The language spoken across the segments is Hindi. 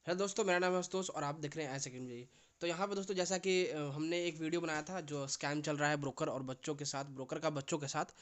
हेलो दोस्तों, मेरा नाम है आशुतोष और आप देख रहे हैं आई सेकंड जी। तो यहाँ पे दोस्तों, जैसा कि हमने एक वीडियो बनाया था जो स्कैम चल रहा है ब्रोकर और बच्चों के साथ, ब्रोकर का बच्चों के साथ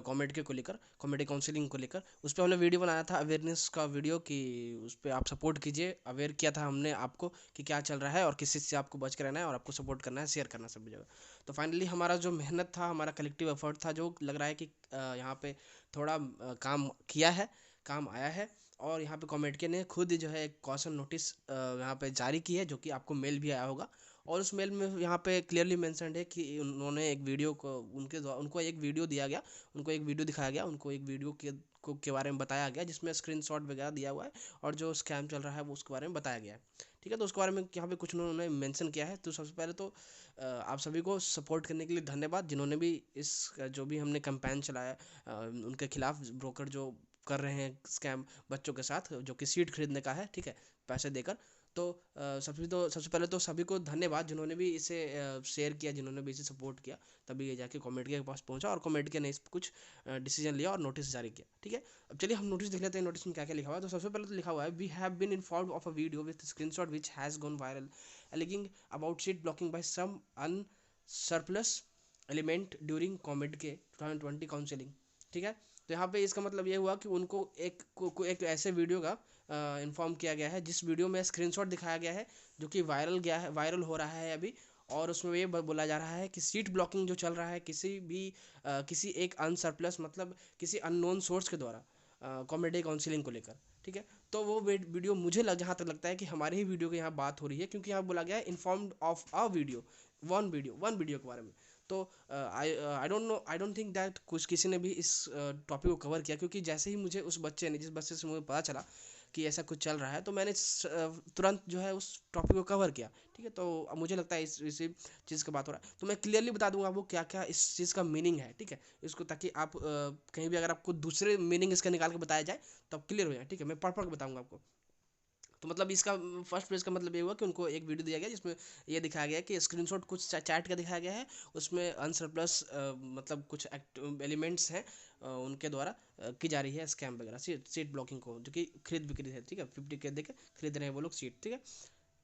कॉमेडी को लेकर, कॉमेडी काउंसलिंग को लेकर। उस पर हमने वीडियो बनाया था, अवेयरनेस का वीडियो, कि उस पर आप सपोर्ट कीजिए। अवेयर किया था हमने आपको कि क्या चल रहा है और किस चीज़ से आपको बच के रहना है और आपको सपोर्ट करना है, शेयर करना सभी जगह। तो फाइनली हमारा जो मेहनत था, हमारा कलेक्टिव एफर्ट था, जो लग रहा है कि यहाँ पे थोड़ा काम किया है, काम आया है। और यहाँ पे कॉमेडियन ने खुद जो है एक कॉशन नोटिस यहाँ पे जारी की है, जो कि आपको मेल भी आया होगा। और उस मेल में यहाँ पे क्लियरली मेंशन्ड है कि उन्होंने एक वीडियो को उनको एक वीडियो दिया गया, उनको एक वीडियो दिखाया गया, उनको एक वीडियो के बारे में बताया गया, जिसमें स्क्रीनशॉट वगैरह दिया हुआ है और जो स्कैम चल रहा है वो उसके बारे में बताया गया है। ठीक है, तो उसके बारे में यहाँ पे कुछ उन्होंने मेंशन किया है। तो सबसे पहले तो आप सभी को सपोर्ट करने के लिए धन्यवाद, जिन्होंने भी इस जो भी हमने कैंपेन चलाया उनके खिलाफ, ब्रोकर जो कर रहे हैं स्कैम बच्चों के साथ, जो कि सीट खरीदने का है, ठीक है, पैसे देकर। तो सबसे पहले तो सभी को धन्यवाद, जिन्होंने भी इसे शेयर किया, जिन्होंने भी इसे सपोर्ट किया। तभी ये जाके कॉमेडी के पास पहुंचा और कॉमेडी ने इस पर कुछ डिसीजन लिया और नोटिस जारी किया। ठीक है, अब चलिए हम नोटिस देख लेते हैं, नोटिस में क्या क्या लिखा हुआ है। तो सबसे पहले तो लिखा हुआ है, we have been informed of a video with screenshot which has gone viral alleging about seat blocking by some unscrupulous element during COMEDK 2020 counselling. ठीक है, तो यहाँ पे इसका मतलब ये हुआ कि उनको एक ऐसे वीडियो का इन्फॉर्म किया गया है, जिस वीडियो में स्क्रीनशॉट दिखाया गया है, जो कि वायरल हो रहा है अभी। और उसमें ये बोला जा रहा है कि सीट ब्लॉकिंग जो चल रहा है किसी एक अनसरप्लस, मतलब किसी अननोन सोर्स के द्वारा कॉमेडी काउंसिलिंग को लेकर। ठीक है, तो वो वीडियो मुझे जहाँ तक लगता है कि हमारे ही वीडियो की यहाँ बात हो रही है, क्योंकि यहाँ बोला गया है informed of a video, one video के बारे में। तो आई डोंट थिंक दैट कुछ किसी ने भी इस टॉपिक को कवर किया, क्योंकि जैसे ही मुझे उस बच्चे ने, जिस बच्चे से मुझे पता चला कि ऐसा कुछ चल रहा है, तो मैंने तुरंत जो है उस टॉपिक को कवर किया। ठीक है, तो अब मुझे लगता है इसी चीज़ का बात हो रहा है, तो मैं क्लियरली बता दूंगा आपको क्या क्या इस चीज़ का मीनिंग है। ठीक है, इसको, ताकि आप कहीं भी अगर आपको दूसरे मीनिंग इसका निकाल के बताया जाए तो आप क्लियर हो जाए। ठीक है, मैं पढ़ पढ़ के बताऊंगा आपको। तो मतलब इसका फर्स्ट पेज का मतलब ये हुआ कि उनको एक वीडियो दिया गया, जिसमें ये दिखाया गया कि स्क्रीनशॉट कुछ चैट का दिखाया गया है। उसमें अनसरप्लस मतलब कुछ एलिमेंट्स हैं उनके द्वारा की जा रही है स्कैम वगैरह, सीट ब्लॉकिंग को, जो कि खरीद बिक्री है। ठीक है, 50 के दे के खरीद रहे हैं वो लोग सीट। ठीक है,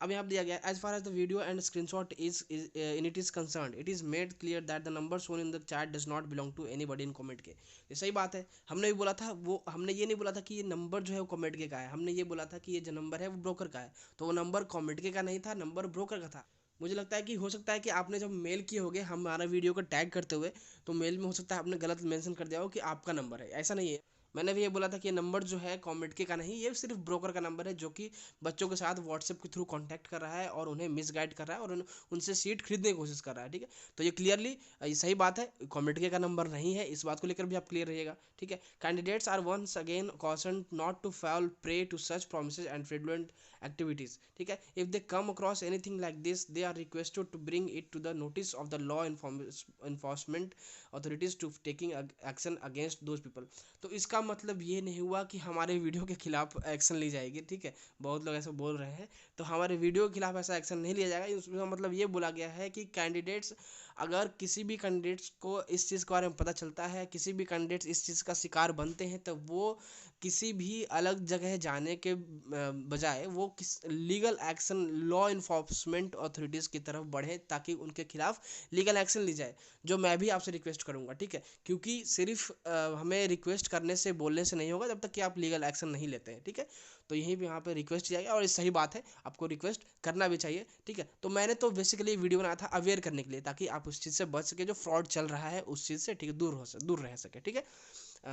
अब यहाँ दिया गया, as far as the video and screenshot is in it is concern, it is made clear that the number shown in the chat does not belong to anybody in comment के। ये सही बात है, हमने भी बोला था वो, हमने ये नहीं बोला था कि ये नंबर जो है वो कॉमेंट के का है, हमने ये बोला था कि ये जो नंबर है वो ब्रोकर का है। तो वो नंबर कॉमेंट के का नहीं था, नंबर ब्रोकर का था। मुझे लगता है कि हो सकता है कि आपने जब मेल किए होगे हमारा वीडियो को टैग करते हुए, तो मेल में हो सकता है आपने गलत मेंशन कर दिया हो कि आपका नंबर है, ऐसा नहीं है। मैंने भी ये बोला था कि ये नंबर जो है कॉमेडी के का नहीं, ये सिर्फ ब्रोकर का नंबर है, जो कि बच्चों के साथ व्हाट्सएप के थ्रू कांटेक्ट कर रहा है और उन्हें मिसगाइड कर रहा है और उनसे सीट खरीदने की कोशिश कर रहा है। ठीक है, तो ये क्लियरली ये सही बात है, कॉमेडी का नंबर नहीं है, इस बात को लेकर भी आप क्लियर रहिएगा। ठीक है, candidates are once again caution not to fall prey to such promises and fraudulent activities. ठीक है, if they come across anything like this, they are requested to bring it to the notice of the law enforcement authorities to taking action against those people. तो इसका मतलब ये नहीं हुआ कि हमारे वीडियो के खिलाफ एक्शन ली जाएगी। ठीक है, बहुत लोग ऐसा बोल रहे हैं, तो हमारे वीडियो के खिलाफ ऐसा एक्शन नहीं लिया जाएगा। इसका मतलब ये बोला गया है कि कैंडिडेट्स, अगर किसी भी कैंडिडेट्स को इस चीज़ के बारे में पता चलता है, किसी भी कैंडिडेट्स इस चीज़ का शिकार बनते हैं, तो वो किसी भी अलग जगह जाने के बजाय वो किस legal action, law enforcement authorities की तरफ बढ़े, ताकि उनके खिलाफ लीगल एक्शन ली जाए, जो मैं भी आपसे रिक्वेस्ट करूंगा। ठीक है, क्योंकि सिर्फ हमें रिक्वेस्ट करने से, बोलने से नहीं होगा, जब तक कि आप लीगल एक्शन नहीं लेते हैं। ठीक है, तो यहीं पे यहाँ पे रिक्वेस्ट किया गया और ये सही बात है, आपको रिक्वेस्ट करना भी चाहिए। ठीक है, तो मैंने तो बेसिकली वीडियो बनाया था अवेयर करने के लिए, ताकि आप उस चीज़ से बच सके, जो फ्रॉड चल रहा है उस चीज़ से, ठीक है, दूर रह सके। ठीक है,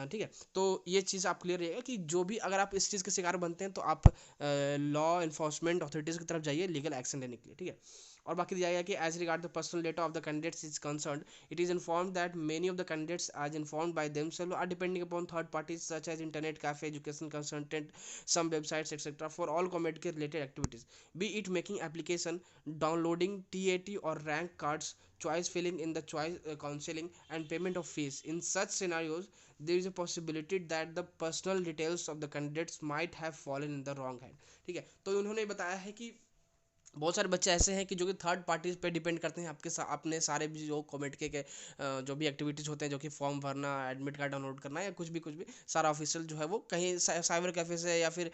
ठीक है, तो ये चीज़ आप क्लियर रहिएगा कि जो भी, अगर आप इस चीज़ के शिकार बनते हैं, तो आप लॉ इन्फोर्समेंट अथॉरिटीज़ की तरफ जाइए लीगल एक्शन लेने के लिए। ठीक है, और बाकी दिया गया कि as regard the personal data of the candidates is concern, it is informed that many of the candidates as informed by themselves are depending upon third parties such as internet cafe, education consultant, some websites, etc. for all comedy related activities, be it making application, downloading TAT or rank cards, choice filling in the choice counseling, and payment of fees. In such scenarios, there is a possibility that the personal details of the candidates might have fallen in the wrong hand. ठीक है, तो उन्होंने बताया है कि बहुत सारे बच्चे ऐसे हैं कि जो कि थर्ड पार्टीज पे डिपेंड करते हैं अपने सारे भी जो कॉमेड के जो भी एक्टिविटीज़ होते हैं, जो कि फॉर्म भरना, एडमिट कार्ड डाउनलोड करना या कुछ भी सारा ऑफिशियल जो है वो कहीं साइबर कैफे से या फिर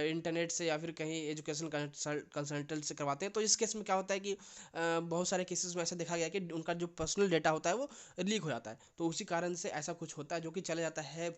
इंटरनेट से या फिर कहीं एजुकेशन कंसल्टेंट से करवाते हैं। तो इस केस में क्या होता है कि बहुत सारे केसेस में ऐसा देखा गया कि उनका जो पर्सनल डेटा होता है वो लीक हो जाता है। तो उसी कारण से ऐसा कुछ होता है जो कि चले जाता है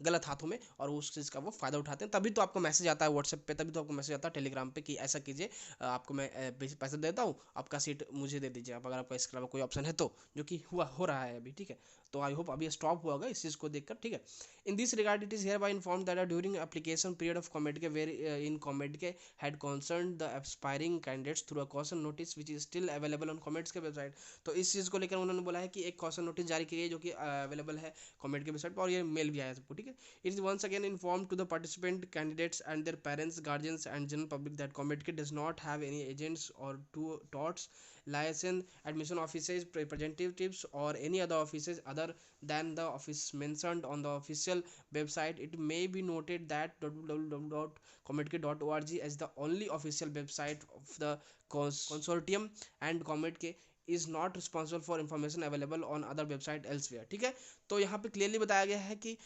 गलत हाथों में, और उस चीज़ का वो फ़ायदा उठाते हैं। तभी तो आपको मैसेज आता है व्हाट्सएप पे, तभी तो आपको मैसेज आता है टेलीग्राम पे कि ऐसा कीजिए, आपको मैं पैसे देता हूँ, आपका सीट मुझे दे दीजिए आप, अगर आपका इसके अलावा कोई ऑप्शन है तो, जो कि हो रहा है अभी। ठीक है, तो आई होप अभी स्टॉप हुआ होगा इस चीज़ को देखकर। ठीक है, in this regard it is hereby inform that during application period of COMEDK wherein COMEDK had concern the aspiring candidates through a caution notice which is still available on COMEDK's website. तो इस चीज़ को लेकर उन्होंने बोला है कि एक कॉशन नोटिस जारी की गई जो कि अवेलेबल है कॉमेड के वेबसाइट पर, और ये मेल भी आया सबको। ठीक है, it is once again inform to the participant candidates and their parents, guardians and general public that COMEDK does not have any agents or TOTS, license, admission offices, representatives, or any other offices other than the office mentioned on the official website. It may be noted that www.cometk.org as the only official website of the consortium, and Cometk is not responsible for information available on other website elsewhere. ठीक है, तो यहाँ पे क्लियरली बताया गया है कि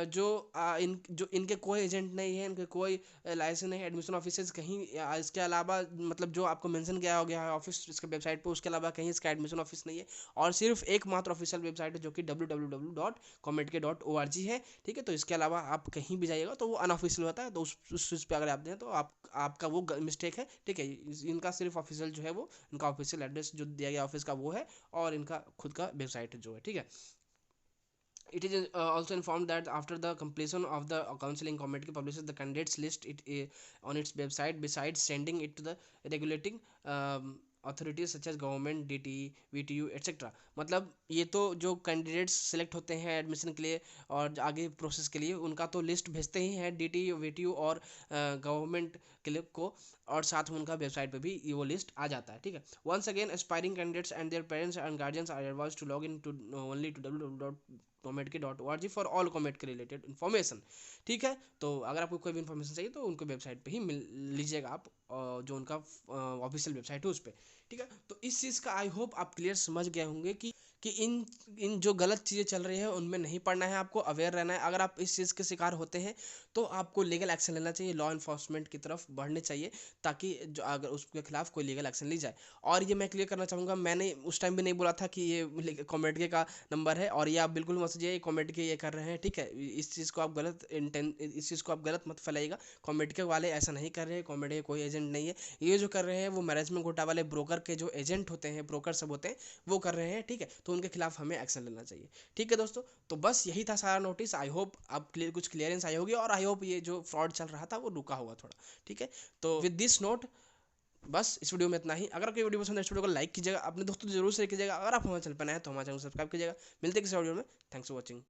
जो इनके कोई एजेंट नहीं है, इनके कोई लाइसेंस नहीं है, एडमिशन ऑफिसेज कहीं इसके अलावा, मतलब जो आपको मेंशन किया हो गया है ऑफिस इसके वेबसाइट पे, उसके अलावा कहीं इसका एडमिशन ऑफिस नहीं है, और सिर्फ एकमात्र ऑफिशियल वेबसाइट है जो कि www.cometk.org है। ठीक है, तो इसके अलावा आप कहीं भी जाइएगा तो वो अनऑफिशियल होता है, तो उस चीज़ पे अगर आप दें तो आपका वो मिस्टेक है। ठीक है, इनका सिर्फ ऑफिशियल जो है वो, इनका ऑफिशियल एड्रेस जो दिया गया ऑफिस का वो है, और इनका खुद का वेबसाइट जो है। ठीक है, it is also informed that after the completion of the counseling, committee publishes the candidates list on its website, besides sending it to the regulating authorities such as government, DTE, VTU, etc. मतलब ये तो जो कैंडिडेट्स सेलेक्ट होते हैं एडमिशन के लिए और आगे प्रोसेस के लिए, उनका तो लिस्ट भेजते ही हैं DTE, VTU और गवर्नमेंट के लिए को, और साथ में उनका वेबसाइट पे भी ये वो लिस्ट आ जाता है। ठीक है, once again aspiring candidates and their parents and guardians are advised to log in to only to cometk.org for all COMEDK related information. ठीक है, तो अगर आपको कोई भी इन्फॉर्मेशन चाहिए तो उनको वेबसाइट पे ही मिल लीजिएगा आप, जो उनका ऑफिशियल वेबसाइट है उस पर। ठीक है, तो इस चीज़ का आई होप आप क्लियर समझ गए होंगे कि इन जो गलत चीज़ें चल रही है उनमें नहीं पड़ना है, आपको अवेयर रहना है। अगर आप इस चीज़ के शिकार होते हैं तो आपको लीगल एक्शन लेना चाहिए, लॉ इन्फोर्समेंट की तरफ बढ़ने चाहिए, ताकि जो अगर उसके खिलाफ कोई लीगल एक्शन ली जाए। और ये मैं क्लियर करना चाहूँगा, मैंने उस टाइम भी नहीं बोला था कि ये कॉमेडी का नंबर है, और ये आप बिल्कुल मत समझिए कॉमेडी के ये कर रहे हैं। ठीक है, इस चीज़ को आप गलत मत फैलाइएगा। कॉमेडी के वाले ऐसा नहीं कर रहे हैं, कॉमेडी के कोई एजेंट नहीं है। ये जो कर रहे हैं वो मैनेजमेंट घोटाले वाले ब्रोकर के जो एजेंट होते हैं, ब्रोकर सब होते हैं, वो कर रहे हैं। ठीक है, तो उनके खिलाफ हमें एक्शन लेना चाहिए। ठीक है दोस्तों, तो बस यही था सारा नोटिस। आई होप आप कुछ क्लियरेंस आई होगी, और आई होप ये जो फ्रॉड चल रहा था वो रुका होगा थोड़ा। ठीक है, तो विद दिस नोट बस इस वीडियो में इतना ही। अगर आपको वीडियो पसंद है इस वीडियो को लाइक कीजिएगा, अपने दोस्तों जरूर शेयर कीजिएगा। अगर आप हमारे चैनल पर नए हैं तो हमारे चैनल को सब्सक्राइब कीजिएगा। मिलते हैं किसी वीडियो में। Thanks for watching.